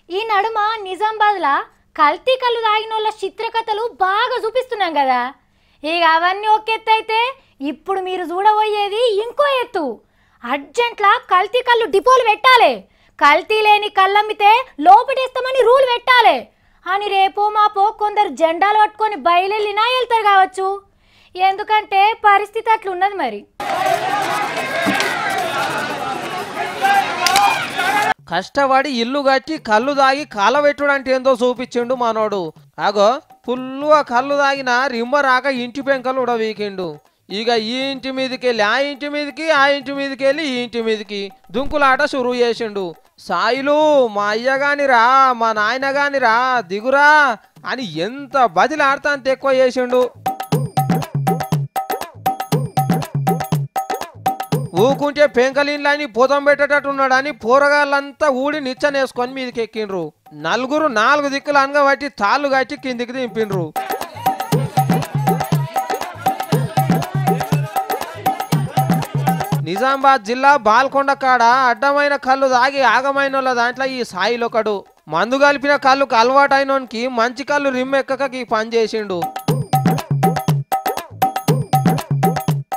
ఈ నడుమ నిజామాబాద్లా కల్తీ కళ్ళు తాగినోళ్ళ చిత్రకథలు బాగా చూపిస్తున్నాం కదా. ఇక అవన్నీ ఒక ఎత్తు అయితే ఇప్పుడు మీరు చూడబోయేది ఇంకో ఎత్తు. అర్జెంట్లా కల్తీ కళ్ళు డిపోలు పెట్టాలి, కల్తీ లేని కళ్ళమ్మితే లోపటేస్తామని రూల్ పెట్టాలి అని రేపో మాపో కొందరు జెండాలు పట్టుకొని బయలుదేరినా వెళ్తారు కావచ్చు. ఎందుకంటే పరిస్థితి అట్లున్నది మరి. కష్టపడి ఇల్లు కట్టి కళ్ళు దాగి కాలబెట్టుడు అంటే ఏందో చూపించిండు మనోడు. అగో ఫుల్లుగా కళ్ళు దాగిన రిమ్మ రాక ఇంటి పెంకలు ఉడవీకిండు. ఇక ఈ ఇంటి మీదకి వెళ్ళి ఆ ఇంటి మీదకి, ఆ ఇంటి మీదకి వెళ్ళి ఈ ఇంటి మీదకి దుంకులాట షురు చేసిండు. సాయిలు మా అయ్య గానిరా, మా నాయన గానిరా, దిగురా అని ఎంత బదిలాడితే అంత ఎక్కువ చేసిండు. ఊకుంటే పెంకలిన్లని పొతం పెట్టేటట్టున్నాడని పోరగాళ్ళంతా ఊడి నిచ్చనేసుకొని మీదకి ఎక్కిండ్రు. నలుగురు 4 దిక్కులు అనగబట్టి తాళ్ళు కట్టి కిందికి దింపిండ్రు. నిజామాబాద్ జిల్లా బాల్కొండ కాడ అడ్డమైన కళ్ళు తాగి ఆగమైన దాంట్లో ఈ సాయిలొకడు. మందు కలిపిన కళ్ళుకు అలవాటైనోనికి మంచి కళ్ళు రిమ్మెక్కకి పని చేసిండు.